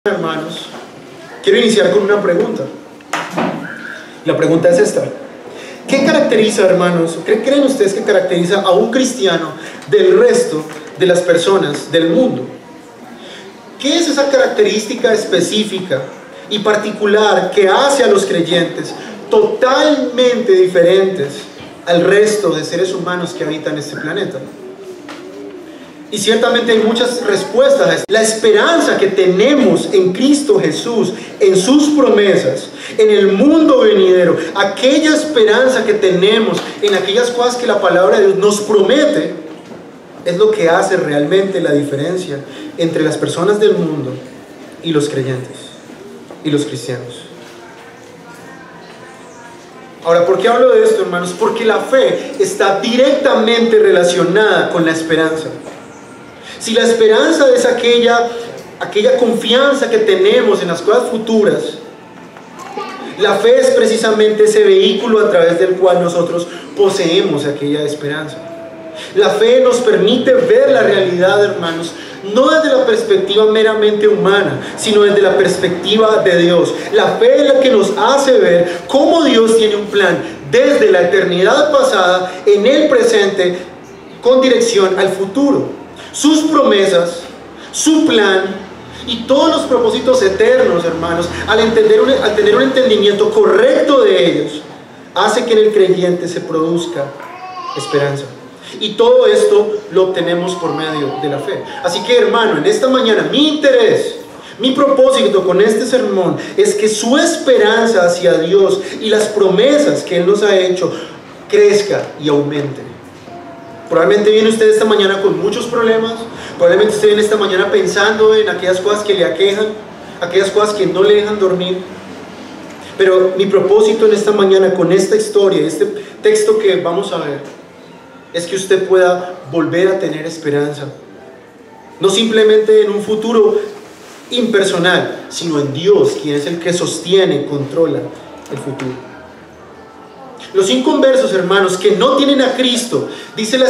Hermanos, quiero iniciar con una pregunta. La pregunta es esta: ¿qué caracteriza, hermanos, qué creen ustedes que caracteriza a un cristiano del resto de las personas del mundo? ¿Qué es esa característica específica y particular que hace a los creyentes totalmente diferentes al resto de seres humanos que habitan este planeta? Y ciertamente hay muchas respuestas a esto. La esperanza que tenemos en Cristo Jesús, en sus promesas, en el mundo venidero, aquella esperanza que tenemos en aquellas cosas que la palabra de Dios nos promete, es lo que hace realmente la diferencia entre las personas del mundo y los creyentes y los cristianos. Ahora, ¿por qué hablo de esto, hermanos? Porque la fe está directamente relacionada con la esperanza. Si la esperanza es aquella confianza que tenemos en las cosas futuras, la fe es precisamente ese vehículo a través del cual nosotros poseemos aquella esperanza. La fe nos permite ver la realidad, hermanos, no desde la perspectiva meramente humana, sino desde la perspectiva de Dios. La fe es la que nos hace ver cómo Dios tiene un plan desde la eternidad pasada, en el presente, con dirección al futuro. Sus promesas, su plan y todos los propósitos eternos, hermanos, al tener un entendimiento correcto de ellos, hace que en el creyente se produzca esperanza. Y todo esto lo obtenemos por medio de la fe. Así que, hermano, en esta mañana mi interés, mi propósito con este sermón es que su esperanza hacia Dios y las promesas que Él nos ha hecho crezca y aumente. Probablemente viene usted esta mañana con muchos problemas, probablemente usted viene esta mañana pensando en aquellas cosas que le aquejan, aquellas cosas que no le dejan dormir. Pero mi propósito en esta mañana con esta historia, este texto que vamos a ver, es que usted pueda volver a tener esperanza. No simplemente en un futuro impersonal, sino en Dios, quien es el que sostiene y controla el futuro. Los inconversos, hermanos, que no tienen a Cristo, dice la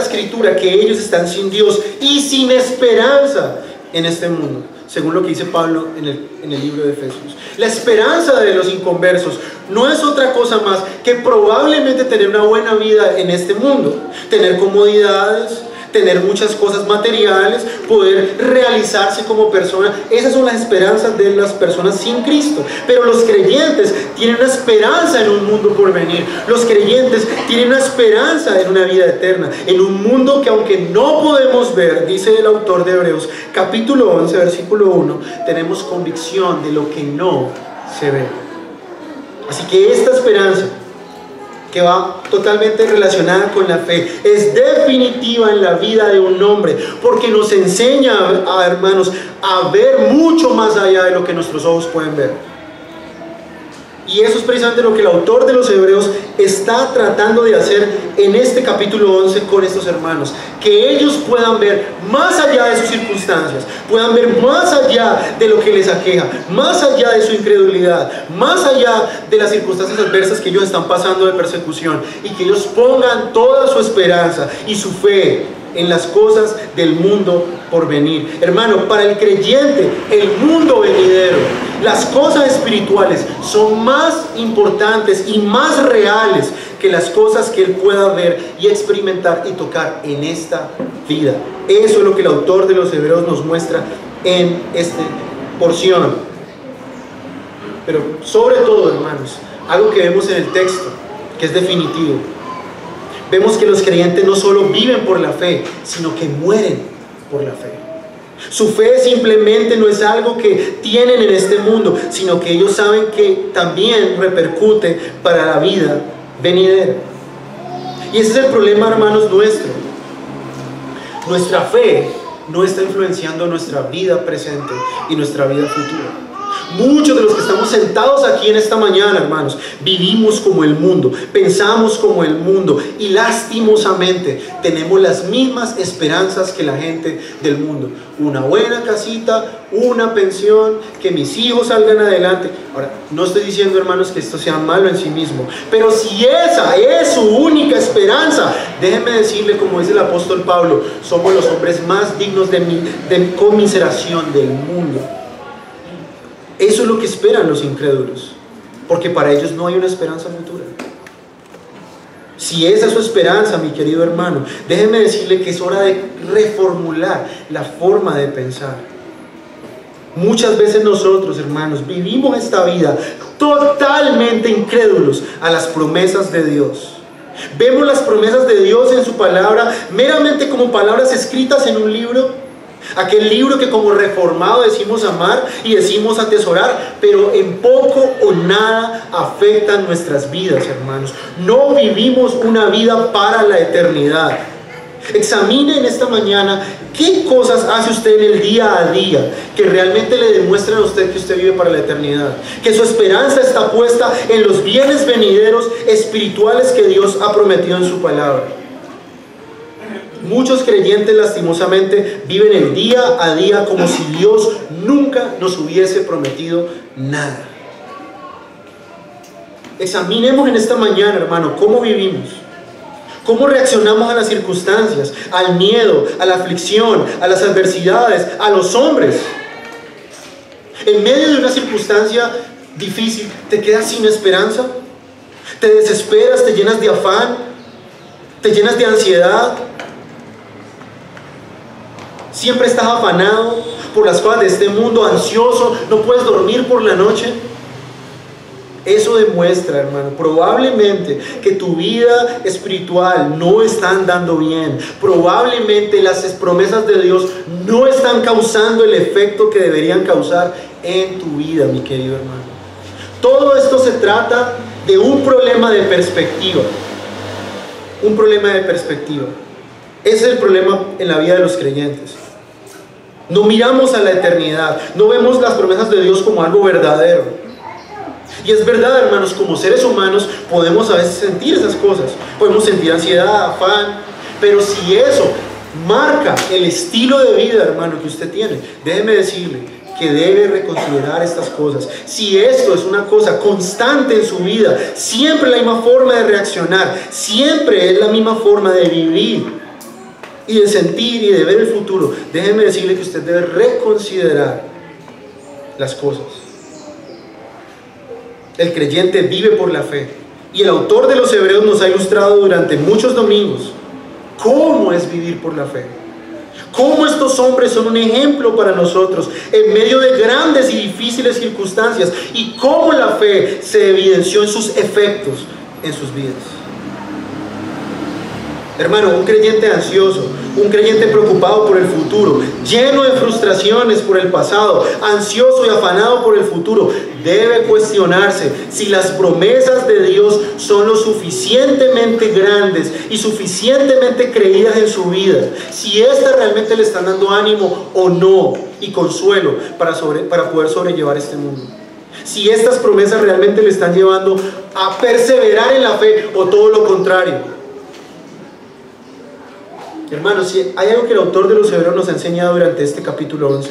Escritura que ellos están sin Dios y sin esperanza en este mundo, según lo que dice Pablo en el libro de Efesios. La esperanza de los inconversos no es otra cosa más que probablemente tener una buena vida en este mundo, tener comodidades, tener muchas cosas materiales, poder realizarse como persona. Esas son las esperanzas de las personas sin Cristo. Pero los creyentes tienen una esperanza en un mundo por venir. Los creyentes tienen una esperanza en una vida eterna, en un mundo que aunque no podemos ver, dice el autor de Hebreos, capítulo 11, versículo 1, tenemos convicción de lo que no se ve. Así que esta esperanza, que va totalmente relacionada con la fe, es definitiva en la vida de un hombre, porque nos enseña, hermanos, a ver mucho más allá de lo que nuestros ojos pueden ver. Y eso es precisamente lo que el autor de los Hebreos está tratando de hacer en este capítulo 11 con estos hermanos, que ellos puedan ver más allá de sus circunstancias, puedan ver más allá de lo que les aqueja, más allá de su incredulidad, más allá de las circunstancias adversas que ellos están pasando de persecución, y que ellos pongan toda su esperanza y su fe en las cosas del mundo por venir. Hermano, para el creyente, el mundo venidero, las cosas espirituales son más importantes y más reales que las cosas que él pueda ver y experimentar y tocar en esta vida. Eso es lo que el autor de los Hebreos nos muestra en esta porción. Pero sobre todo, hermanos, algo que vemos en el texto, que es definitivo. Vemos que los creyentes no solo viven por la fe, sino que mueren por la fe. Su fe simplemente no es algo que tienen en este mundo, sino que ellos saben que también repercute para la vida venidera. Y ese es el problema, hermanos, nuestro. Nuestra fe no está influenciando nuestra vida presente y nuestra vida futura. Muchos de los que estamos sentados aquí en esta mañana, hermanos, vivimos como el mundo, pensamos como el mundo y lastimosamente tenemos las mismas esperanzas que la gente del mundo. Una buena casita, una pensión, que mis hijos salgan adelante. Ahora, no estoy diciendo, hermanos, que esto sea malo en sí mismo, pero si esa es su única esperanza, déjenme decirle, como dice el apóstol Pablo, somos los hombres más dignos de conmiseración del mundo. Eso es lo que esperan los incrédulos, porque para ellos no hay una esperanza futura. Si esa es su esperanza, mi querido hermano, déjeme decirle que es hora de reformular la forma de pensar. Muchas veces nosotros, hermanos, vivimos esta vida totalmente incrédulos a las promesas de Dios. Vemos las promesas de Dios en su palabra meramente como palabras escritas en un libro, aquel libro que como reformado decimos amar y decimos atesorar, pero en poco o nada afectan nuestras vidas, hermanos. No vivimos una vida para la eternidad. Examine en esta mañana qué cosas hace usted en el día a día que realmente le demuestran a usted que usted vive para la eternidad, que su esperanza está puesta en los bienes venideros espirituales que Dios ha prometido en su palabra. Muchos creyentes lastimosamente viven el día a día como si Dios nunca nos hubiese prometido nada. Examinemos en esta mañana, hermano, cómo vivimos. ¿Cómo reaccionamos a las circunstancias, al miedo, a la aflicción, a las adversidades, a los hombres? En medio de una circunstancia difícil, ¿te quedas sin esperanza? ¿Te desesperas? ¿Te llenas de afán? ¿Te llenas de ansiedad? ¿Siempre estás afanado por las cosas de este mundo, ansioso? ¿No puedes dormir por la noche? Eso demuestra, hermano, probablemente que tu vida espiritual no está andando bien. Probablemente las promesas de Dios no están causando el efecto que deberían causar en tu vida, mi querido hermano. Todo esto se trata de un problema de perspectiva. Un problema de perspectiva. Ese es el problema en la vida de los creyentes. No miramos a la eternidad, no vemos las promesas de Dios como algo verdadero. Y es verdad, hermanos, como seres humanos podemos a veces sentir esas cosas. Podemos sentir ansiedad, afán. Pero si eso marca el estilo de vida, hermano, que usted tiene, déjeme decirle que debe reconsiderar estas cosas. Si esto es una cosa constante en su vida, siempre la misma forma de reaccionar, siempre es la misma forma de vivir y de sentir y de ver el futuro, déjeme decirle que usted debe reconsiderar las cosas. El creyente vive por la fe. Y el autor de los Hebreos nos ha ilustrado durante muchos domingos cómo es vivir por la fe. Cómo estos hombres son un ejemplo para nosotros en medio de grandes y difíciles circunstancias. Y cómo la fe se evidenció en sus efectos en sus vidas. Hermano, un creyente ansioso, un creyente preocupado por el futuro, lleno de frustraciones por el pasado, ansioso y afanado por el futuro, debe cuestionarse si las promesas de Dios son lo suficientemente grandes y suficientemente creídas en su vida, si éstas realmente le están dando ánimo o no y consuelo para poder sobrellevar este mundo. Si estas promesas realmente le están llevando a perseverar en la fe o todo lo contrario. Hermanos, si hay algo que el autor de los Hebreos nos ha enseñado durante este capítulo 11,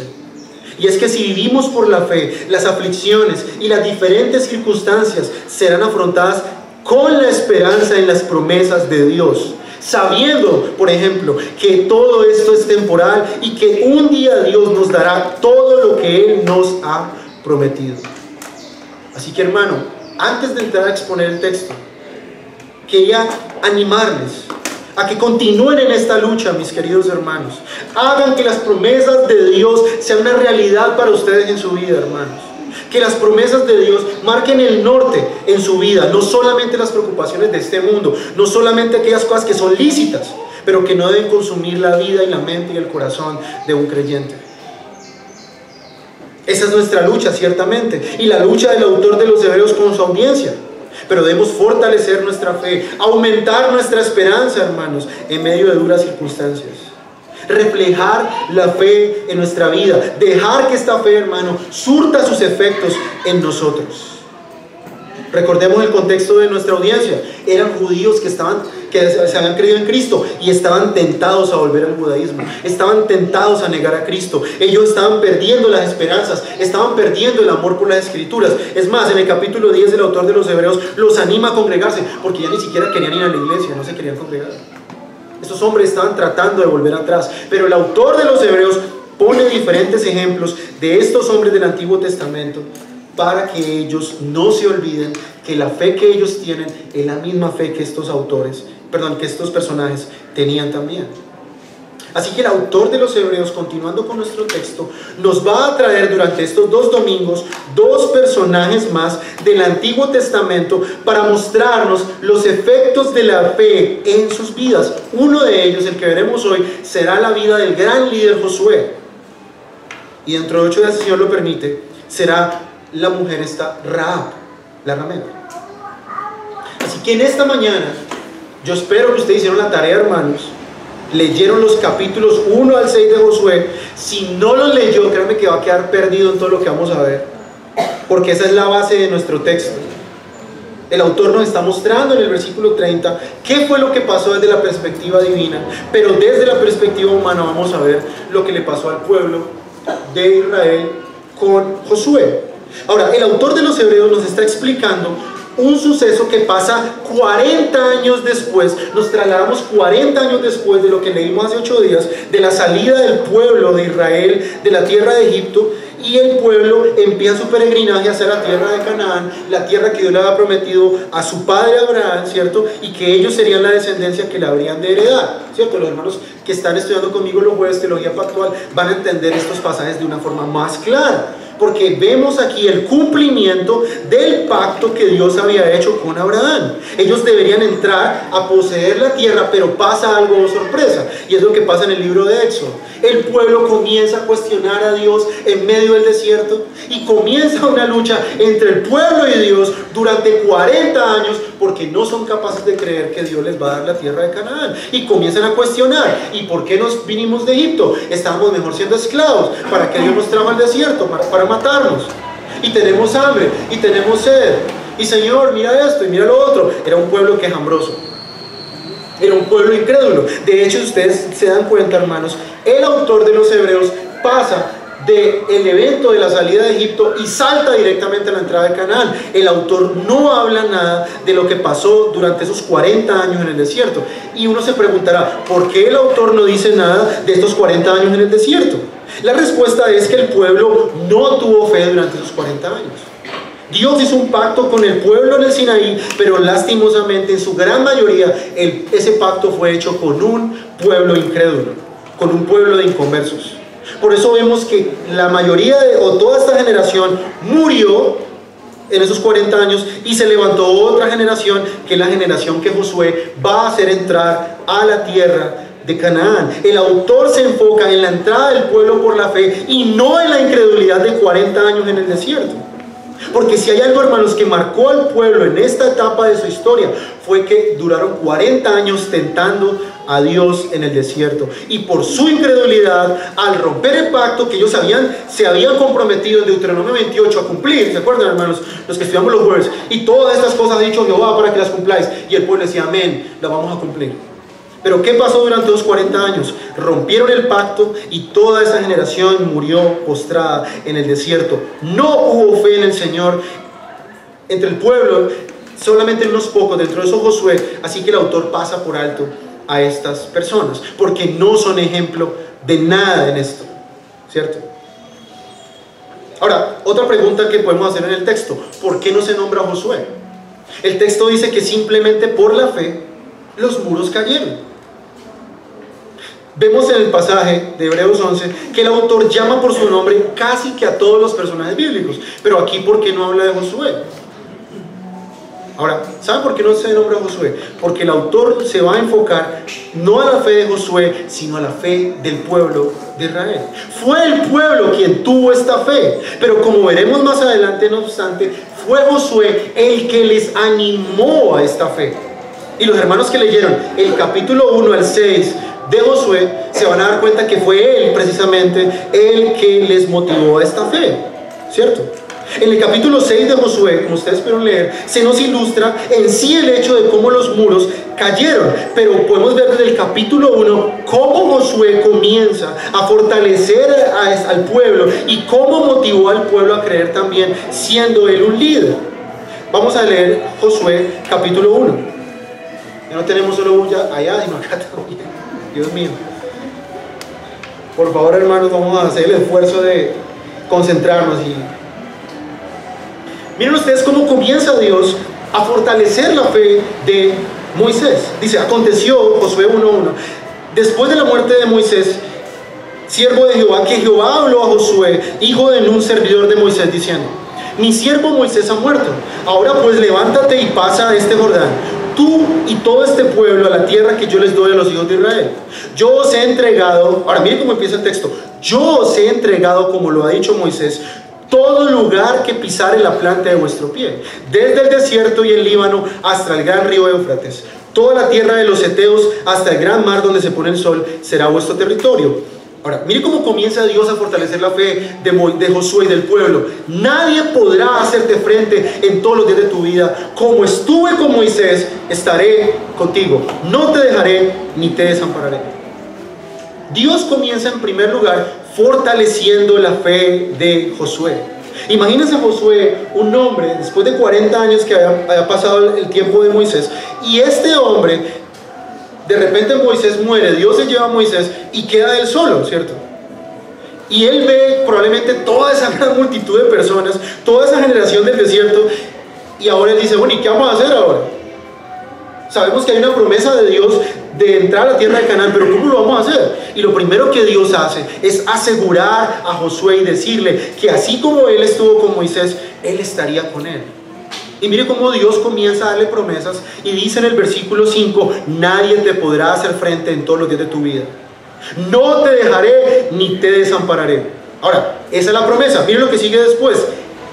y es que si vivimos por la fe, las aflicciones y las diferentes circunstancias serán afrontadas con la esperanza en las promesas de Dios, sabiendo, por ejemplo, que todo esto es temporal y que un día Dios nos dará todo lo que Él nos ha prometido. Así que, hermano, antes de entrar a exponer el texto, quería animarles a que continúen en esta lucha, mis queridos hermanos. Hagan que las promesas de Dios sean una realidad para ustedes en su vida, hermanos. Que las promesas de Dios marquen el norte en su vida. No solamente las preocupaciones de este mundo, no solamente aquellas cosas que son lícitas, pero que no deben consumir la vida y la mente y el corazón de un creyente. Esa es nuestra lucha, ciertamente, y la lucha del autor de los Hebreos con su audiencia. Pero debemos fortalecer nuestra fe, aumentar nuestra esperanza, hermanos, en medio de duras circunstancias. Reflejar la fe en nuestra vida, dejar que esta fe, hermano, surta sus efectos en nosotros. Recordemos el contexto de nuestra audiencia. Eran judíos que se habían creído en Cristo y estaban tentados a volver al judaísmo. Estaban tentados a negar a Cristo. Ellos estaban perdiendo las esperanzas, estaban perdiendo el amor por las Escrituras. Es más, en el capítulo 10 el autor de los Hebreos los anima a congregarse, porque ya ni siquiera querían ir a la iglesia, no se querían congregar. Estos hombres estaban tratando de volver atrás, pero el autor de los Hebreos pone diferentes ejemplos de estos hombres del Antiguo Testamento para que ellos no se olviden que la fe que ellos tienen es la misma fe que que estos personajes tenían también. Así que el autor de los Hebreos, continuando con nuestro texto, nos va a traer durante estos 2 domingos 2 personajes más del Antiguo Testamento para mostrarnos los efectos de la fe en sus vidas. Uno de ellos, el que veremos hoy, será la vida del gran líder Josué. Y dentro de 8 días, si el Señor lo permite, será la mujer Rahab, la ramera. Así que en esta mañana, yo espero que ustedes hicieron la tarea, hermanos, leyeron los capítulos 1 al 6 de Josué. Si no los leyó, créanme que va a quedar perdido en todo lo que vamos a ver, porque esa es la base de nuestro texto. El autor nos está mostrando en el versículo 30 qué fue lo que pasó desde la perspectiva divina, pero desde la perspectiva humana vamos a ver lo que le pasó al pueblo de Israel con Josué. Ahora, el autor de los Hebreos nos está explicando un suceso que pasa 40 años después. Nos trasladamos 40 años después de lo que leímos hace 8 días, de la salida del pueblo de Israel de la tierra de Egipto, y el pueblo empieza su peregrinaje hacia la tierra de Canaán, la tierra que Dios le había prometido a su padre Abraham, ¿cierto? Y que ellos serían la descendencia que le habrían de heredar, ¿cierto? Los hermanos que están estudiando conmigo los jueves teología pactual van a entender estos pasajes de una forma más clara, porque vemos aquí el cumplimiento del pacto que Dios había hecho con Abraham. Ellos deberían entrar a poseer la tierra, pero pasa algo sorpresa, y es lo que pasa en el libro de Éxodo. El pueblo comienza a cuestionar a Dios en medio del desierto, y comienza una lucha entre el pueblo y Dios durante 40 años, porque no son capaces de creer que Dios les va a dar la tierra de Canaán, y comienzan a cuestionar: ¿y por qué nos vinimos de Egipto? Estábamos mejor siendo esclavos. ¿Para qué Dios nos trajo al desierto? Para matarnos, y tenemos hambre, y tenemos sed, y Señor, mira esto, y mira lo otro. Era un pueblo quejambroso, era un pueblo incrédulo. De hecho, ustedes se dan cuenta, hermanos, el autor de los Hebreos pasa del evento de la salida de Egipto y salta directamente a la entrada de Canaán. El autor no habla nada de lo que pasó durante esos 40 años en el desierto, y uno se preguntará: ¿por qué el autor no dice nada de estos 40 años en el desierto? La respuesta es que el pueblo no tuvo fe durante esos 40 años. Dios hizo un pacto con el pueblo en el Sinaí, pero lastimosamente en su gran mayoría ese pacto fue hecho con un pueblo incrédulo, con un pueblo de inconversos. Por eso vemos que la mayoría o toda esta generación murió en esos 40 años, y se levantó otra generación, que es la generación que Josué va a hacer entrar a la tierra de Canaán. El autor se enfoca en la entrada del pueblo por la fe y no en la incredulidad de 40 años en el desierto. Porque si hay algo, hermanos, que marcó al pueblo en esta etapa de su historia, fue que duraron 40 años tentando a Dios en el desierto, y por su incredulidad, al romper el pacto que ellos se habían comprometido en Deuteronomio 28 a cumplir. ¿Se acuerdan, hermanos? Los que estudiamos los jueves: y todas estas cosas ha dicho Jehová para que las cumpláis. Y el pueblo decía: amén, las vamos a cumplir. Pero ¿qué pasó durante los 40 años? Rompieron el pacto, y toda esa generación murió postrada en el desierto. No hubo fe en el Señor entre el pueblo, solamente unos pocos, dentro de eso Josué. Así que el autor pasa por alto a estas personas, porque no son ejemplo de nada en esto, ¿cierto? Ahora, otra pregunta que podemos hacer en el texto: ¿por qué no se nombra a Josué? El texto dice que simplemente por la fe los muros cayeron. Vemos en el pasaje de Hebreos 11 que el autor llama por su nombre casi que a todos los personajes bíblicos, pero aquí, ¿por qué no habla de Josué? Ahora, ¿saben por qué no se nombra a Josué? Porque el autor se va a enfocar no a la fe de Josué, sino a la fe del pueblo de Israel. Fue el pueblo quien tuvo esta fe, pero como veremos más adelante, no obstante, fue Josué el que les animó a esta fe. Y los hermanos que leyeron el capítulo 1 al 6 de Josué se van a dar cuenta que fue él precisamente el que les motivó a esta fe, ¿cierto? En el capítulo 6 de Josué, como ustedes pudieron leer, se nos ilustra en sí el hecho de cómo los muros cayeron, pero podemos ver desde el capítulo 1 cómo Josué comienza a fortalecer al pueblo y cómo motivó al pueblo a creer también, siendo él un líder. Vamos a leer Josué capítulo 1. Ya no tenemos solo bulla allá, sino acá también. Dios mío. Por favor, hermanos, vamos a hacer el esfuerzo de concentrarnos. Miren ustedes cómo comienza Dios a fortalecer la fe de Moisés. Dice, aconteció, Josué 1:1, después de la muerte de Moisés, siervo de Jehová, que Jehová habló a Josué, hijo de Nun, servidor de Moisés, diciendo, mi siervo Moisés ha muerto. Ahora pues levántate y pasa este Jordán, tú y todo este pueblo, a la tierra que yo les doy a los hijos de Israel. Yo os he entregado, ahora miren cómo empieza el texto, yo os he entregado, como lo ha dicho Moisés, todo lugar que pisare la planta de vuestro pie, desde el desierto y el Líbano hasta el gran río Éufrates. Toda la tierra de los heteos hasta el gran mar donde se pone el sol será vuestro territorio. Ahora, mire cómo comienza Dios a fortalecer la fe de Josué y del pueblo. Nadie podrá hacerte frente en todos los días de tu vida. Como estuve con Moisés, estaré contigo. No te dejaré ni te desampararé. Dios comienza en primer lugar fortaleciendo la fe de Josué. Imagínense a Josué, un hombre, después de 40 años que había pasado el tiempo de Moisés, y este hombre, de repente Moisés muere, Dios se lleva a Moisés y queda él solo, ¿cierto? Y él ve probablemente toda esa gran multitud de personas, toda esa generación del desierto, y ahora él dice, bueno, ¿y qué vamos a hacer ahora? Sabemos que hay una promesa de Dios de entrar a la tierra de Canaán, pero ¿cómo lo vamos a hacer? Y lo primero que Dios hace es asegurar a Josué y decirle que así como él estuvo con Moisés, él estaría con él. Y mire cómo Dios comienza a darle promesas y dice en el versículo 5, nadie te podrá hacer frente en todos los días de tu vida. No te dejaré ni te desampararé. Ahora, esa es la promesa. Mire lo que sigue después.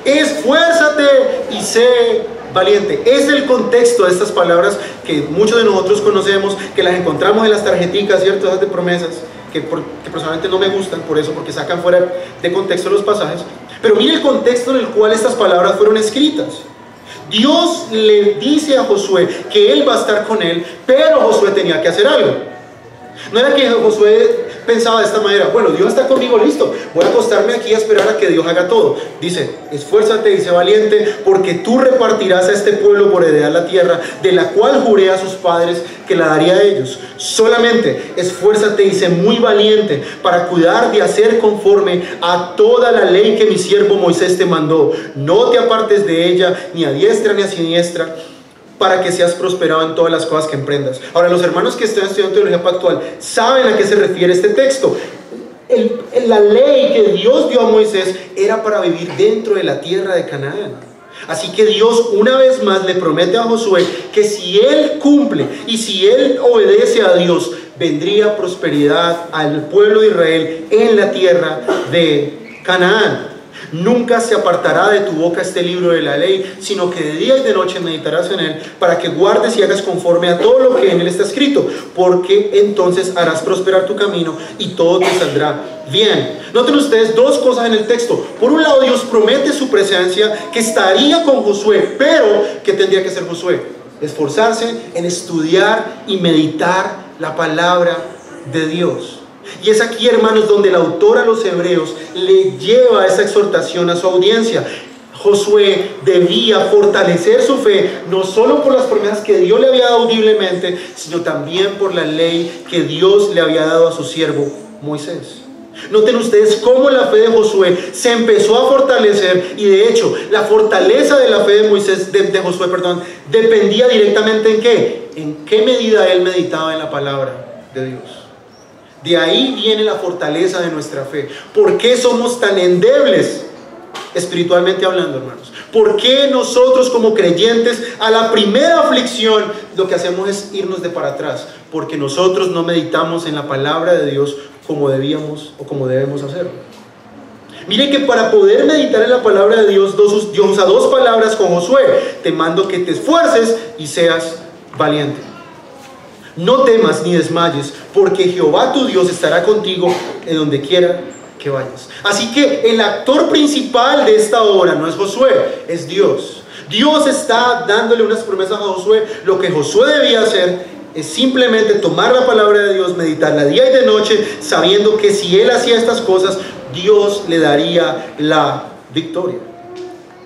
Esfuérzate y sé valiente. Es el contexto de estas palabras que muchos de nosotros conocemos, que las encontramos en las tarjeticas, ¿cierto? Esas de promesas, que personalmente no me gustan por eso, porque sacan fuera de contexto los pasajes. Pero mire el contexto en el cual estas palabras fueron escritas. Dios le dice a Josué que él va a estar con él, pero Josué tenía que hacer algo. No era que Josué pensaba de esta manera, bueno, Dios está conmigo, listo, voy a acostarme aquí a esperar a que Dios haga todo. Dice, esfuérzate y sé valiente, porque tú repartirás a este pueblo por heredar la tierra, de la cual juré a sus padres que la daría a ellos. Solamente esfuérzate y sé muy valiente para cuidar de hacer conforme a toda la ley que mi siervo Moisés te mandó. No te apartes de ella, ni a diestra ni a siniestra, para que seas prosperado en todas las cosas que emprendas. Ahora, los hermanos que están estudiando teología pactual saben a qué se refiere este texto. La ley que Dios dio a Moisés era para vivir dentro de la tierra de Canaán. Así que Dios una vez más le promete a Josué que si él cumple y si él obedece a Dios, vendría prosperidad al pueblo de Israel en la tierra de Canaán. Nunca se apartará de tu boca este libro de la ley, sino que de día y de noche meditarás en él, para que guardes y hagas conforme a todo lo que en él está escrito, porque entonces harás prosperar tu camino y todo te saldrá bien. Noten ustedes dos cosas en el texto. Por un lado, Dios promete su presencia, que estaría con Josué, pero ¿qué tendría que hacer Josué? Esforzarse en estudiar y meditar la palabra de Dios. Y es aquí, hermanos, donde el autor a los hebreos le lleva esa exhortación a su audiencia. Josué debía fortalecer su fe, no solo por las promesas que Dios le había dado audiblemente, sino también por la ley que Dios le había dado a su siervo Moisés. Noten ustedes cómo la fe de Josué se empezó a fortalecer, y de hecho la fortaleza de la fe de Josué, dependía directamente en qué, en qué medida él meditaba en la palabra de Dios. De ahí viene la fortaleza de nuestra fe. ¿Por qué somos tan endebles espiritualmente hablando, hermanos? ¿Por qué nosotros como creyentes a la primera aflicción lo que hacemos es irnos de para atrás? Porque nosotros no meditamos en la palabra de Dios como debíamos o como debemos hacerlo. Mire que para poder meditar en la palabra de Dios, Dios usa dos palabras con Josué. Te mando que te esfuerces y seas valiente. No temas ni desmayes, porque Jehová tu Dios estará contigo en donde quiera que vayas. Así que el actor principal de esta obra no es Josué, es Dios. Dios está dándole unas promesas a Josué. Lo que Josué debía hacer es simplemente tomar la palabra de Dios, meditarla día y de noche, sabiendo que si él hacía estas cosas, Dios le daría la victoria.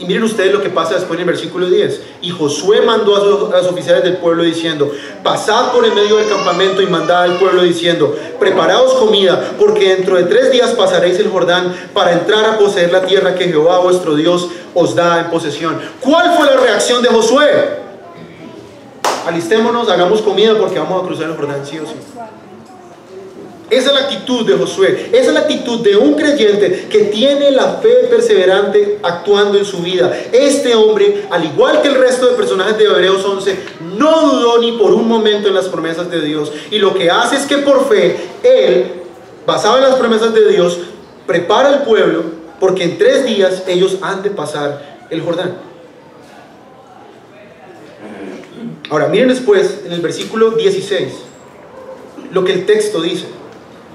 Y miren ustedes lo que pasa después en el versículo 10. Y Josué mandó a los oficiales del pueblo diciendo: pasad por en medio del campamento y mandad al pueblo diciendo: preparaos comida, porque dentro de 3 días pasaréis el Jordán para entrar a poseer la tierra que Jehová vuestro Dios os da en posesión. ¿Cuál fue la reacción de Josué? Alistémonos, hagamos comida porque vamos a cruzar el Jordán, sí o sí. Esa es la actitud de Josué, esa es la actitud de un creyente que tiene la fe perseverante actuando en su vida. Este hombre, al igual que el resto de personajes de Hebreos 11, no dudó ni por un momento en las promesas de Dios. Y lo que hace es que por fe, él, basado en las promesas de Dios, prepara al pueblo porque en 3 días ellos han de pasar el Jordán. Ahora, miren después, en el versículo 16, lo que el texto dice.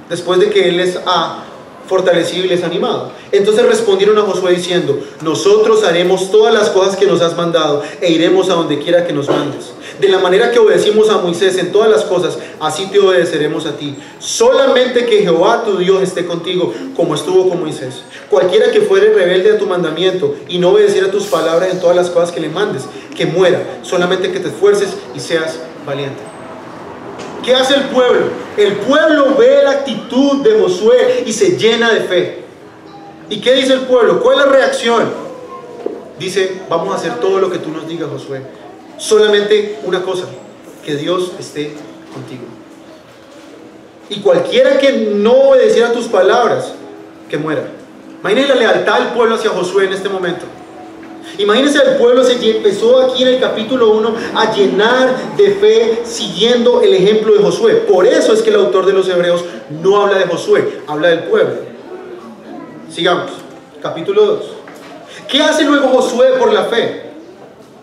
Después de que él les ha fortalecido y les ha animado. Entonces respondieron a Josué diciendo: nosotros haremos todas las cosas que nos has mandado e iremos a donde quiera que nos mandes. De la manera que obedecimos a Moisés en todas las cosas, así te obedeceremos a ti. Solamente que Jehová tu Dios esté contigo, como estuvo con Moisés. Cualquiera que fuere rebelde a tu mandamiento y no obedeciera tus palabras en todas las cosas que le mandes, que muera. Solamente que te esfuerces y seas valiente. ¿Qué hace el pueblo? El pueblo ve la actitud de Josué y se llena de fe. ¿Y qué dice el pueblo? ¿Cuál es la reacción? Dice: vamos a hacer todo lo que tú nos digas, Josué. Solamente una cosa: que Dios esté contigo. Y cualquiera que no obedeciera tus palabras, que muera. Imagínense la lealtad del pueblo hacia Josué en este momento. Imagínense, el pueblo se empezó aquí en el capítulo 1 a llenar de fe siguiendo el ejemplo de Josué. Por eso es que el autor de los Hebreos no habla de Josué, habla del pueblo. Sigamos, capítulo 2. ¿Qué hace luego Josué por la fe?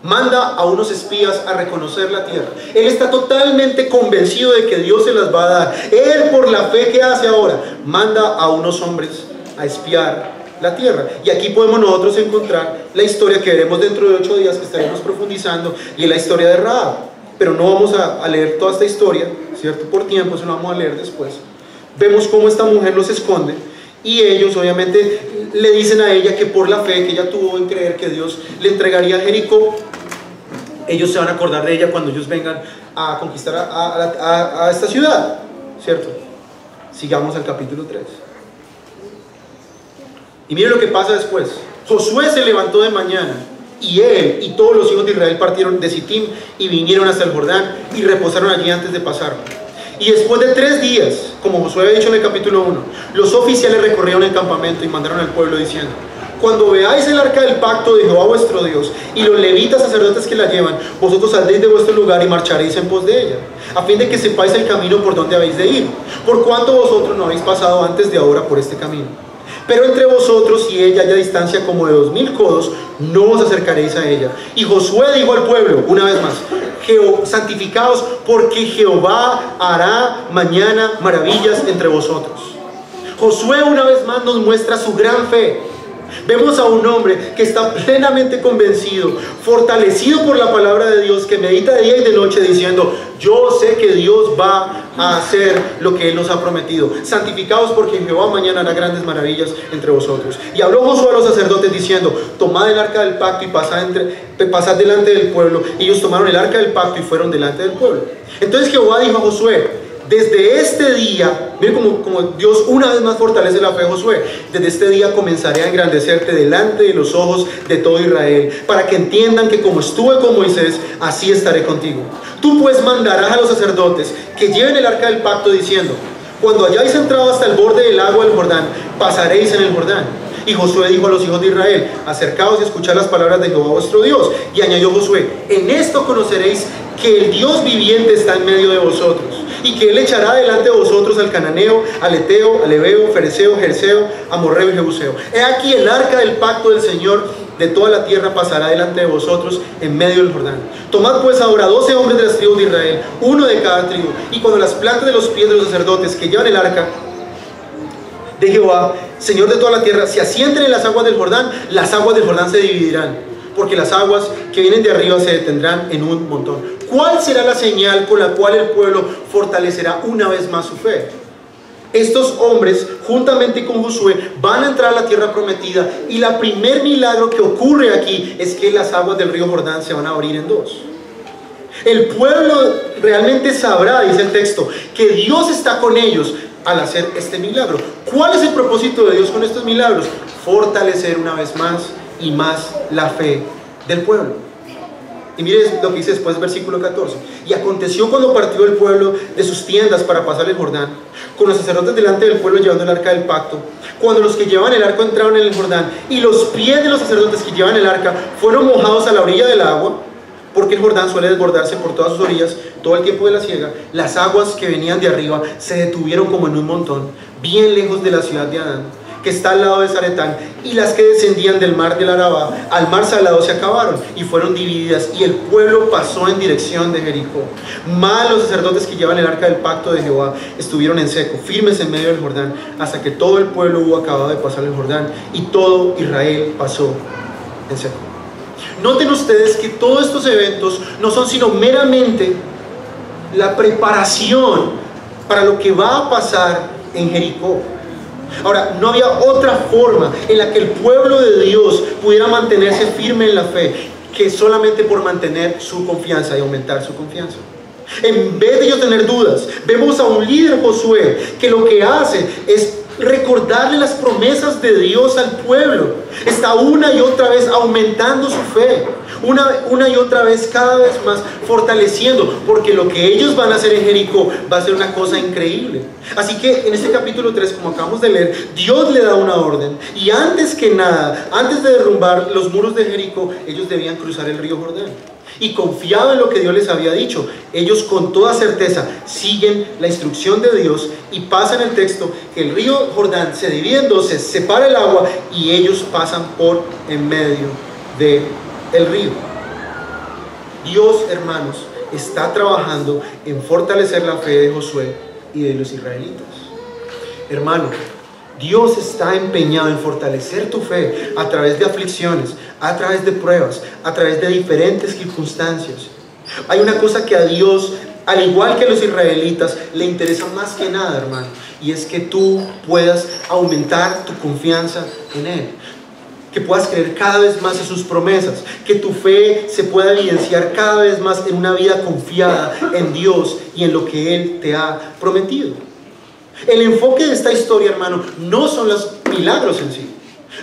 Manda a unos espías a reconocer la tierra. Él está totalmente convencido de que Dios se las va a dar. Él, por la fe, ¿qué hace ahora? Manda a unos hombres a espiar la tierra. Y aquí podemos nosotros encontrar la historia que veremos dentro de 8 días, que estaremos profundizando, y es la historia de Rahab. Pero no vamos a leer toda esta historia, ¿cierto? Por tiempo, eso lo vamos a leer después. Vemos cómo esta mujer los esconde, y ellos obviamente le dicen a ella que por la fe que ella tuvo en creer que Dios le entregaría a Jericó, ellos se van a acordar de ella cuando ellos vengan a conquistar a esta ciudad, ¿cierto? Sigamos al capítulo 3. Y miren lo que pasa después. Josué se levantó de mañana, y él y todos los hijos de Israel partieron de Sittim y vinieron hasta el Jordán y reposaron allí antes de pasarlo. Y después de 3 días, como Josué había dicho en el capítulo 1, los oficiales recorrieron el campamento y mandaron al pueblo diciendo: cuando veáis el arca del pacto de Jehová vuestro Dios y los levitas sacerdotes que la llevan, vosotros saldréis de vuestro lugar y marcharéis en pos de ella, a fin de que sepáis el camino por donde habéis de ir, por cuanto vosotros no habéis pasado antes de ahora por este camino. Pero entre vosotros y ella haya distancia como de 2000 codos, no os acercaréis a ella. Y Josué dijo al pueblo, una vez más: santificaos, porque Jehová hará mañana maravillas entre vosotros. Josué una vez más nos muestra su gran fe. Vemos a un hombre que está plenamente convencido, fortalecido por la palabra de Dios, que medita de día y de noche diciendo: yo sé que Dios va a hacer lo que Él nos ha prometido. Santificaos, porque Jehová mañana hará grandes maravillas entre vosotros. Y habló Josué a los sacerdotes diciendo: tomad el arca del pacto y pasad delante del pueblo. Y ellos tomaron el arca del pacto y fueron delante del pueblo. Entonces Jehová dijo a Josué: desde este día, miren como Dios una vez más fortalece la fe de Josué: desde este día comenzaré a engrandecerte delante de los ojos de todo Israel, para que entiendan que como estuve con Moisés, así estaré contigo. Tú pues mandarás a los sacerdotes que lleven el arca del pacto diciendo: cuando hayáis entrado hasta el borde del agua del Jordán, pasaréis en el Jordán. Y Josué dijo a los hijos de Israel: acercaos y escuchad las palabras de Jehová vuestro Dios. Y añadió Josué: en esto conoceréis que el Dios viviente está en medio de vosotros, y que Él echará delante de vosotros al cananeo, al eteo, al heveo, fereceo, jerseo, amorreo y jebuseo. He aquí el arca del pacto del Señor de toda la tierra pasará delante de vosotros en medio del Jordán. Tomad pues ahora 12 hombres de las tribus de Israel, uno de cada tribu, y cuando las plantas de los pies de los sacerdotes que llevan el arca de Jehová, Señor de toda la tierra, se asienten en las aguas del Jordán, las aguas del Jordán se dividirán, porque las aguas que vienen de arriba se detendrán en un montón. ¿Cuál será la señal con la cual el pueblo fortalecerá una vez más su fe? Estos hombres, juntamente con Josué, van a entrar a la tierra prometida, y el primer milagro que ocurre aquí es que las aguas del río Jordán se van a abrir en dos. El pueblo realmente sabrá, dice el texto, que Dios está con ellos al hacer este milagro. ¿Cuál es el propósito de Dios con estos milagros? Fortalecer una vez más y más la fe del pueblo. Y mire lo que dice después, versículo 14. Y aconteció cuando partió el pueblo de sus tiendas para pasar el Jordán, con los sacerdotes delante del pueblo llevando el arca del pacto, cuando los que llevaban el arca entraron en el Jordán, y los pies de los sacerdotes que llevan el arca fueron mojados a la orilla del agua, porque el Jordán suele desbordarse por todas sus orillas todo el tiempo de la siega, las aguas que venían de arriba se detuvieron como en un montón, bien lejos de la ciudad de Adán, que está al lado de Zaretán, y las que descendían del mar del Arabá al mar salado se acabaron y fueron divididas, y el pueblo pasó en dirección de Jericó. Mas los sacerdotes que llevan el arca del pacto de Jehová estuvieron en seco, firmes en medio del Jordán, hasta que todo el pueblo hubo acabado de pasar el Jordán, y todo Israel pasó en seco. Noten ustedes que todos estos eventos no son sino meramente la preparación para lo que va a pasar en Jericó. Ahora, no había otra forma en la que el pueblo de Dios pudiera mantenerse firme en la fe que solamente por mantener su confianza y aumentar su confianza. En vez de ellos tener dudas, vemos a un líder, Josué, que lo que hace es recordarle las promesas de Dios al pueblo. Está una y otra vez aumentando su fe, una y otra vez, cada vez más fortaleciendo, porque lo que ellos van a hacer en Jericó va a ser una cosa increíble. Así que en este capítulo 3, como acabamos de leer, Dios le da una orden, y antes que nada, antes de derrumbar los muros de Jericó, ellos debían cruzar el río Jordán. Y confiado en lo que Dios les había dicho, ellos con toda certeza siguen la instrucción de Dios y pasan el texto que el río Jordán se divide en dos, se separa el agua y ellos pasan por en medio del río. Dios, hermanos, está trabajando en fortalecer la fe de Josué y de los israelitas. Hermano, Dios está empeñado en fortalecer tu fe a través de aflicciones, a través de pruebas, a través de diferentes circunstancias. Hay una cosa que a Dios, al igual que a los israelitas, le interesa más que nada, hermano, y es que tú puedas aumentar tu confianza en Él, que puedas creer cada vez más en sus promesas, que tu fe se pueda evidenciar cada vez más en una vida confiada en Dios y en lo que Él te ha prometido. El enfoque de esta historia, hermano, no son los milagros en sí.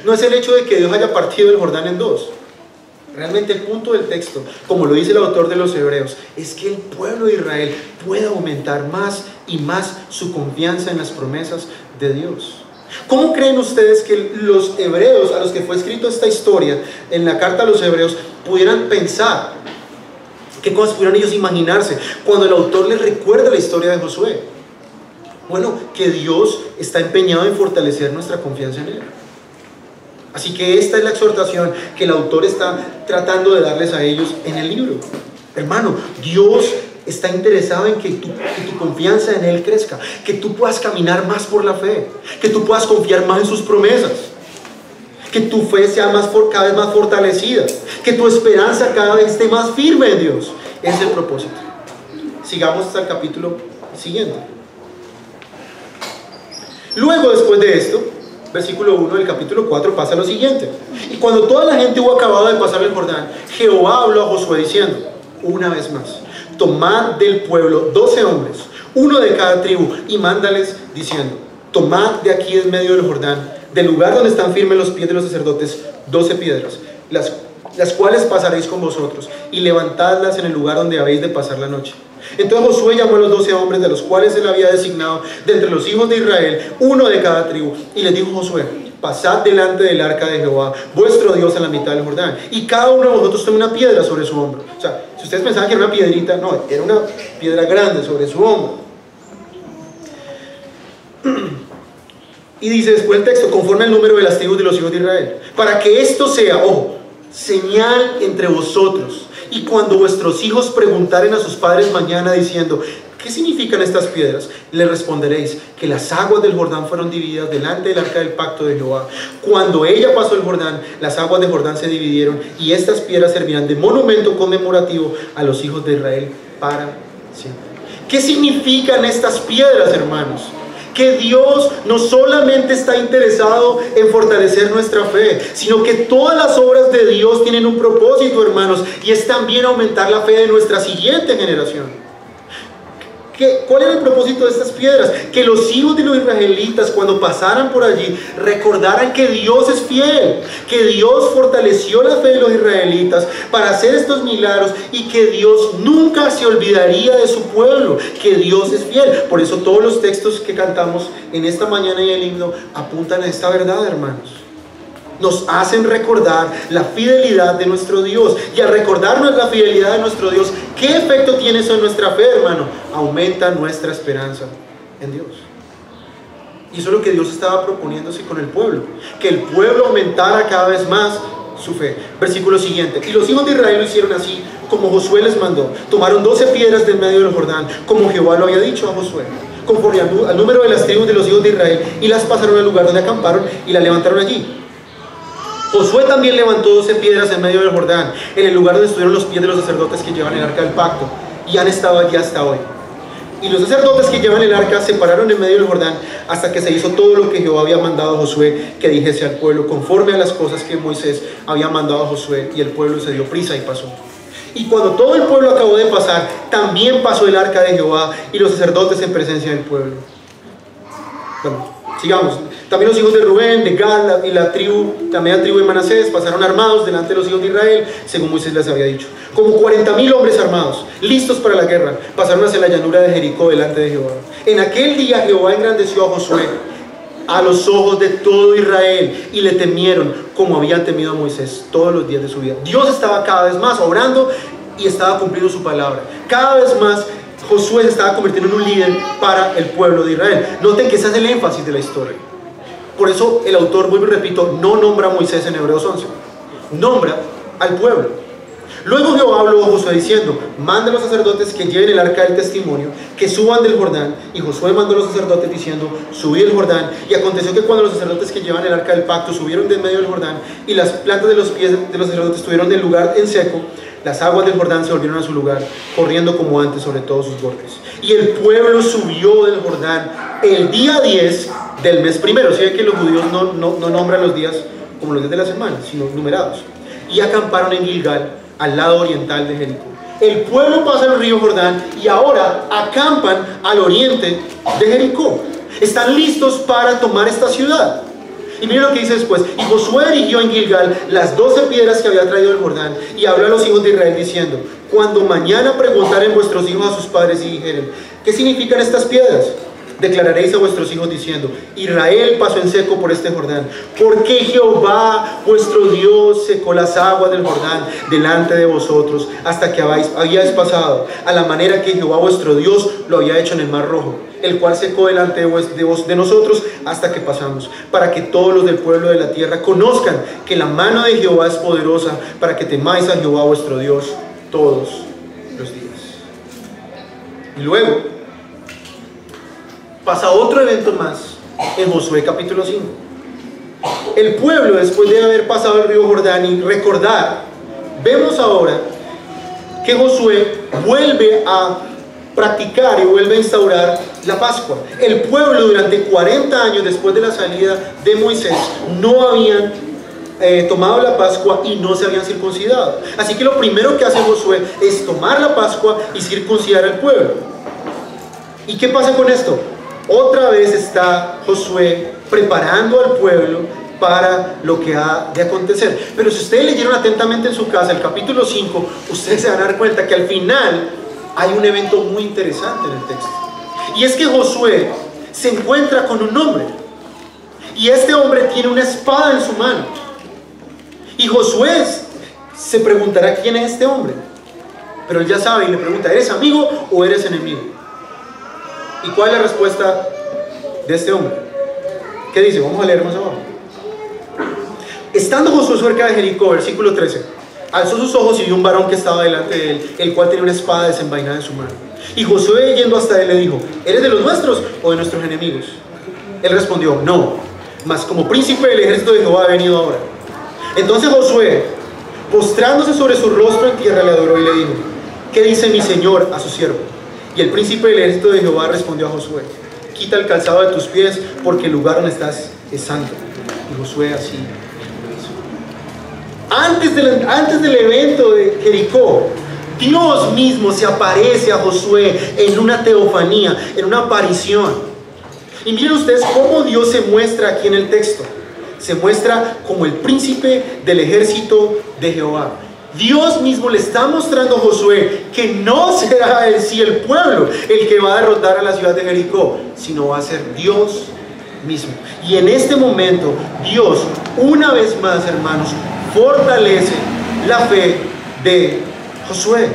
No es el hecho de que Dios haya partido el Jordán en dos. Realmente el punto del texto, como lo dice el autor de los Hebreos, es que el pueblo de Israel pueda aumentar más y más su confianza en las promesas de Dios. ¿Cómo creen ustedes que los hebreos a los que fue escrito esta historia en la carta a los Hebreos pudieran pensar? ¿Qué cosas pudieran ellos imaginarse cuando el autor les recuerda la historia de Josué? Bueno, que Dios está empeñado en fortalecer nuestra confianza en Él. Así que esta es la exhortación que el autor está tratando de darles a ellos en el libro. Hermano, Dios está interesado en que tu confianza en Él crezca, que tú puedas caminar más por la fe, que tú puedas confiar más en sus promesas, que tu fe sea cada vez más fortalecida, que tu esperanza cada vez esté más firme en Dios. Ese es el propósito. Sigamos hasta el capítulo siguiente. Luego, después de esto, versículo 1 del capítulo 4 pasa lo siguiente. Y cuando toda la gente hubo acabado de pasar el Jordán, Jehová habló a Josué diciendo, una vez más, tomad del pueblo 12 hombres, uno de cada tribu, y mándales diciendo, tomad de aquí en medio del Jordán, del lugar donde están firmes los pies de los sacerdotes, 12 piedras, las cuales pasaréis con vosotros, y levantadlas en el lugar donde habéis de pasar la noche. Entonces Josué llamó a los 12 hombres, de los cuales él había designado de entre los hijos de Israel, uno de cada tribu, y les dijo Josué, pasad delante del arca de Jehová, vuestro Dios, en la mitad del Jordán, y cada uno de vosotros tome una piedra sobre su hombro. O sea, si ustedes pensaban que era una piedrita, no, era una piedra grande sobre su hombro. Y dice después el texto, conforme al número de las tribus de los hijos de Israel, para que esto sea, ojo, señal entre vosotros. Y cuando vuestros hijos preguntaren a sus padres mañana diciendo, ¿qué significan estas piedras? Les responderéis que las aguas del Jordán fueron divididas delante del arca del pacto de Jehová. Cuando ella pasó el Jordán, las aguas del Jordán se dividieron, y estas piedras servirán de monumento conmemorativo a los hijos de Israel para siempre. ¿Qué significan estas piedras, hermanos? que Dios no solamente está interesado en fortalecer nuestra fe, sino que todas las obras de Dios tienen un propósito, hermanos, y es también aumentar la fe de nuestra siguiente generación. ¿Cuál era el propósito de estas piedras? Que los hijos de los israelitas, cuando pasaran por allí, recordaran que Dios es fiel, que Dios fortaleció la fe de los israelitas para hacer estos milagros y que Dios nunca se olvidaría de su pueblo, que Dios es fiel. Por eso todos los textos que cantamos en esta mañana en el himno apuntan a esta verdad, hermanos. Nos hacen recordar la fidelidad de nuestro Dios. Y al recordarnos la fidelidad de nuestro Dios, ¿qué efecto tiene eso en nuestra fe, hermano? Aumenta nuestra esperanza en Dios. Y eso es lo que Dios estaba proponiéndose con el pueblo, que el pueblo aumentara cada vez más su fe. Versículo siguiente: y los hijos de Israel lo hicieron así como Josué les mandó. Tomaron 12 piedras del medio del Jordán, como Jehová lo había dicho a Josué, conforme al número de las tribus de los hijos de Israel, y las pasaron al lugar donde acamparon y las levantaron allí. Josué también levantó 12 piedras en medio del Jordán, en el lugar donde estuvieron los pies de los sacerdotes que llevan el arca del pacto, y han estado allí hasta hoy. Y los sacerdotes que llevan el arca se pararon en medio del Jordán hasta que se hizo todo lo que Jehová había mandado a Josué que dijese al pueblo, conforme a las cosas que Moisés había mandado a Josué, y el pueblo se dio prisa y pasó. Y cuando todo el pueblo acabó de pasar, también pasó el arca de Jehová y los sacerdotes en presencia del pueblo. Bueno, sigamos. También los hijos de Rubén, de Gad y la media tribu de Manasés pasaron armados delante de los hijos de Israel, según Moisés les había dicho. Como 40,000 hombres armados, listos para la guerra, pasaron hacia la llanura de Jericó delante de Jehová. En aquel día Jehová engrandeció a Josué a los ojos de todo Israel, y le temieron como habían temido a Moisés todos los días de su vida. Dios estaba cada vez más obrando y estaba cumpliendo su palabra. Cada vez más Josué se estaba convirtiendo en un líder para el pueblo de Israel. Noten que ese es el énfasis de la historia. Por eso el autor, vuelvo y repito, no nombra a Moisés en Hebreos 11, nombra al pueblo. Luego Jehová habló a Josué diciendo: manda a los sacerdotes que lleven el arca del testimonio, que suban del Jordán. Y Josué mandó a los sacerdotes diciendo: subid el Jordán. Y aconteció que cuando los sacerdotes que llevan el arca del pacto subieron del medio del Jordán, y las plantas de los pies de los sacerdotes estuvieron del lugar en seco, las aguas del Jordán se volvieron a su lugar, corriendo como antes sobre todos sus bordes. Y el pueblo subió del Jordán el día 10 del mes primero. Si ve que los judíos no nombran los días como los días de la semana, sino numerados. Y acamparon en Gilgal, al lado oriental de Jericó. El pueblo pasa el río Jordán y ahora acampan al oriente de Jericó. Están listos para tomar esta ciudad. Y miren lo que dice después: y Josué erigió en Gilgal las 12 piedras que había traído del Jordán, y habló a los hijos de Israel diciendo: cuando mañana preguntaren vuestros hijos a sus padres y dijeren: ¿qué significan estas piedras?, declararéis a vuestros hijos diciendo: Israel pasó en seco por este Jordán, porque Jehová vuestro Dios secó las aguas del Jordán delante de vosotros hasta que habíais pasado, a la manera que Jehová vuestro Dios lo había hecho en el mar rojo, el cual secó delante de nosotros hasta que pasamos, para que todos los del pueblo de la tierra conozcan que la mano de Jehová es poderosa, para que temáis a Jehová vuestro Dios todos los días. Y luego pasa otro evento más en Josué capítulo 5. El pueblo, después de haber pasado el río Jordán y recordar, vemos ahora que Josué vuelve a practicar y vuelve a instaurar la Pascua. El pueblo durante 40 años después de la salida de Moisés no habían tomado la Pascua y no se habían circuncidado. Así que lo primero que hace Josué es tomar la Pascua y circuncidar al pueblo. ¿Y qué pasa con esto? Otra vez está Josué preparando al pueblo para lo que ha de acontecer. Pero si ustedes leyeron atentamente en su casa el capítulo 5, ustedes se van a dar cuenta que al final hay un evento muy interesante en el texto. Y es que Josué se encuentra con un hombre. Y este hombre tiene una espada en su mano. Y Josué se preguntará quién es este hombre. Pero él ya sabe y le pregunta: ¿eres amigo o eres enemigo? ¿Y cuál es la respuesta de este hombre? ¿Qué dice? Vamos a leer más abajo. Estando Josué cerca de Jericó, versículo 13, alzó sus ojos y vio un varón que estaba delante de él, el cual tenía una espada desenvainada en su mano. Y Josué, yendo hasta él, le dijo: ¿eres de los nuestros o de nuestros enemigos? Él respondió: no, mas como príncipe del ejército de Jehová he venido ahora. Entonces Josué, postrándose sobre su rostro en tierra, le adoró y le dijo: ¿qué dice mi señor a su siervo? Y el príncipe del ejército de Jehová respondió a Josué: quita el calzado de tus pies, porque el lugar donde estás es santo. Y Josué así lo hizo. Antes del evento de Jericó, Dios mismo se aparece a Josué en una teofanía, en una aparición. Y miren ustedes cómo Dios se muestra aquí en el texto. Se muestra como el príncipe del ejército de Jehová. Dios mismo le está mostrando a Josué que no será el pueblo el que va a derrotar a la ciudad de Jericó, sino va a ser Dios mismo. Y en este momento, Dios, una vez más, hermanos, fortalece la fe de Josué.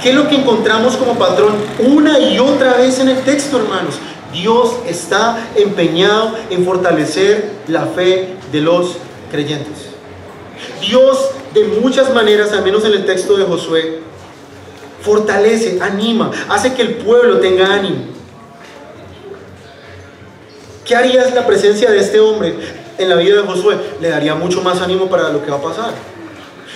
¿Qué es lo que encontramos como patrón una y otra vez en el texto, hermanos? Dios está empeñado en fortalecer la fe de los creyentes. Dios, de muchas maneras, al menos en el texto de Josué, fortalece, anima, hace que el pueblo tenga ánimo. ¿Qué haría la presencia de este hombre en la vida de Josué? Le daría mucho más ánimo para lo que va a pasar.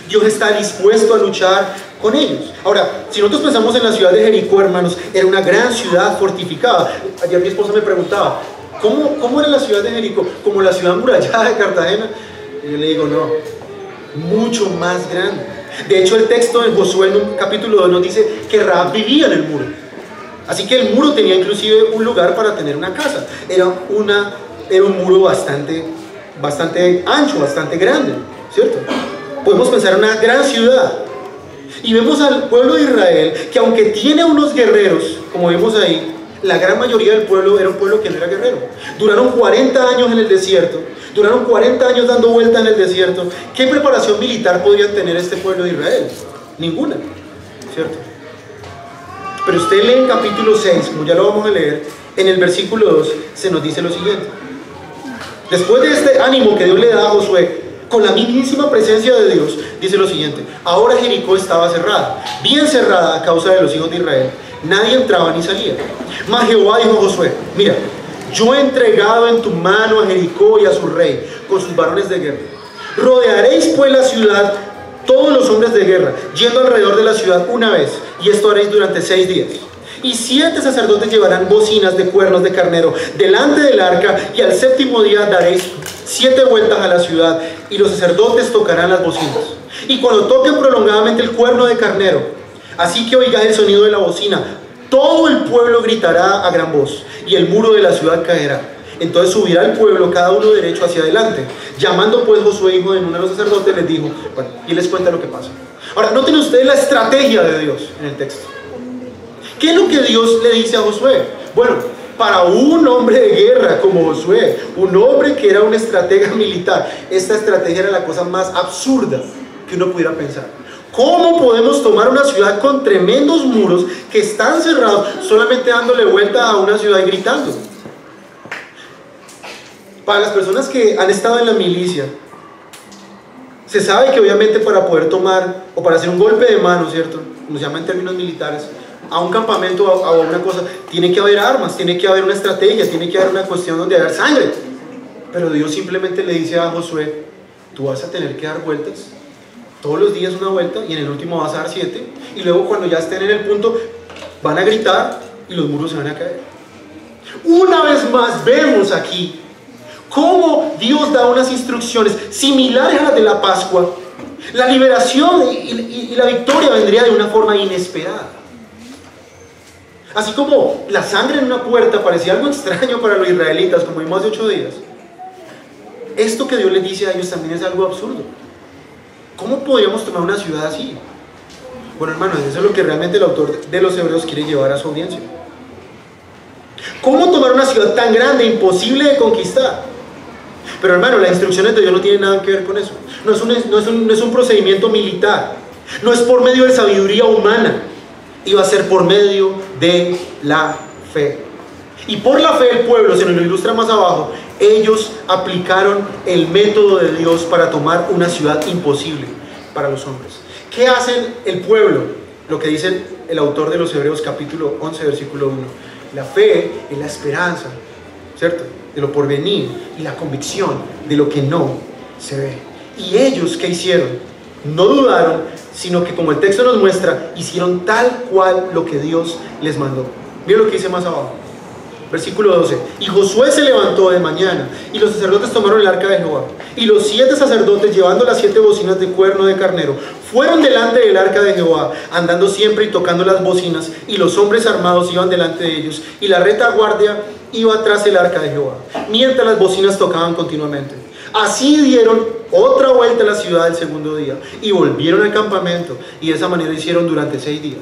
Dios está dispuesto a luchar con ellos. Ahora, si nosotros pensamos en la ciudad de Jericó, hermanos, era una gran ciudad fortificada. Ayer mi esposa me preguntaba, ¿cómo era la ciudad de Jericó? ¿Como la ciudad amurallada de Cartagena? Y yo le digo, no, mucho más grande. De hecho, el texto de Josué en el capítulo 2 nos dice que Rahab vivía en el muro. Así que el muro tenía inclusive un lugar para tener una casa. Era un muro bastante ancho, bastante grande, ¿cierto? Podemos pensar en una gran ciudad. Y vemos al pueblo de Israel que, aunque tiene unos guerreros, como vemos ahí, la gran mayoría del pueblo era un pueblo que no era guerrero. Duraron 40 años en el desierto, duraron 40 años dando vuelta en el desierto. ¿Qué preparación militar podrían tener este pueblo de Israel? Ninguna, ¿cierto? Pero usted lee en capítulo 6, como ya lo vamos a leer, en el versículo 2 se nos dice lo siguiente. Después de este ánimo que Dios le da a Josué, con la mismísima presencia de Dios, dice lo siguiente: ahora Jericó estaba cerrada, bien cerrada a causa de los hijos de Israel. Nadie entraba ni salía. Mas Jehová dijo a Josué: mira, yo he entregado en tu mano a Jericó y a su rey, con sus varones de guerra. Rodearéis pues la ciudad, todos los hombres de guerra, yendo alrededor de la ciudad una vez, y esto haréis durante 6 días. Y 7 sacerdotes llevarán bocinas de cuernos de carnero delante del arca, y al 7º día daréis 7 vueltas a la ciudad, y los sacerdotes tocarán las bocinas. Y cuando toquen prolongadamente el cuerno de carnero, así que oigáis el sonido de la bocina, todo el pueblo gritará a gran voz, y el muro de la ciudad caerá. Entonces subirá el pueblo, cada uno derecho hacia adelante. Llamando pues Josué, hijo de uno de los sacerdotes, les dijo, bueno, y les cuenta lo que pasa. Ahora, noten ustedes la estrategia de Dios en el texto. ¿Qué es lo que Dios le dice a Josué? Bueno, para un hombre de guerra como Josué, un hombre que era un estratega militar, esta estrategia era la cosa más absurda que uno pudiera pensar. ¿Cómo podemos tomar una ciudad con tremendos muros que están cerrados, solamente dándole vuelta a una ciudad y gritando? Para las personas que han estado en la milicia, se sabe que obviamente para poder tomar o para hacer un golpe de mano, ¿cierto? Como se llama en términos militares, a un campamento o a una cosa, tiene que haber armas, tiene que haber una estrategia, tiene que haber una cuestión donde haya sangre. Pero Dios simplemente le dice a Josué: tú vas a tener que dar vueltas, todos los días una vuelta, y en el último vas a dar 7, y luego cuando ya estén en el punto van a gritar y los muros se van a caer. Una vez más vemos aquí cómo Dios da unas instrucciones similares a las de la Pascua. La liberación y la victoria vendría de una forma inesperada. Así como la sangre en una puerta parecía algo extraño para los israelitas, como vimos hace 8 días, esto que Dios les dice a ellos también es algo absurdo. ¿Cómo podríamos tomar una ciudad así? Bueno, hermanos, eso es lo que realmente el autor de los Hebreos quiere llevar a su audiencia. ¿Cómo tomar una ciudad tan grande, imposible de conquistar? Pero, hermano, las instrucciones de Dios no tienen nada que ver con eso. No es un procedimiento militar. No es por medio de sabiduría humana. Iba a ser por medio de la fe. Y por la fe el pueblo, se nos lo ilustra más abajo, ellos aplicaron el método de Dios para tomar una ciudad imposible para los hombres. ¿Qué hace el pueblo? Lo que dice el autor de los Hebreos capítulo 11 versículo 1. La fe es la esperanza, ¿cierto?, de lo por venir, y la convicción de lo que no se ve. ¿Y ellos qué hicieron? No dudaron, sino que, como el texto nos muestra, hicieron tal cual lo que Dios les mandó. Miren lo que dice más abajo, Versículo 12. Y Josué se levantó de mañana, y los sacerdotes tomaron el arca de Jehová. Y los 7 sacerdotes, llevando las 7 bocinas de cuerno de carnero, fueron delante del arca de Jehová, andando siempre y tocando las bocinas, y los hombres armados iban delante de ellos, y la retaguardia iba tras el arca de Jehová, mientras las bocinas tocaban continuamente. Así dieron otra vuelta a la ciudad el segundo día, y volvieron al campamento, y de esa manera hicieron durante 6 días.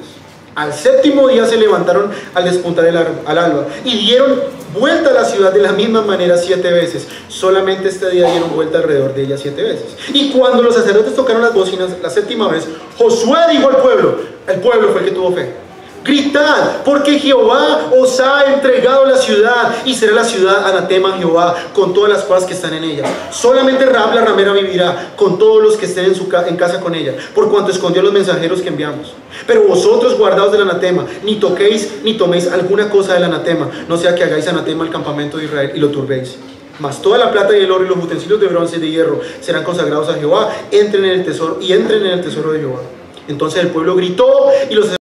Al 7º día se levantaron al despuntar al alba, y dieron vuelta a la ciudad de la misma manera 7 veces. Solamente este día dieron vuelta alrededor de ella 7 veces. Y cuando los sacerdotes tocaron las bocinas la 7ª vez, Josué dijo al pueblo, el pueblo fue el que tuvo fe: gritad, porque Jehová os ha entregado la ciudad, y será la ciudad anatema a Jehová con todas las cosas que están en ella. Solamente Rahab la ramera vivirá con todos los que estén en casa con ella, por cuanto escondió a los mensajeros que enviamos. Pero vosotros guardaos del anatema, ni toquéis ni toméis alguna cosa del anatema, no sea que hagáis anatema al campamento de Israel y lo turbéis. Mas toda la plata y el oro y los utensilios de bronce y de hierro serán consagrados a Jehová. Entren en el tesoro de Jehová. Entonces el pueblo gritó, y los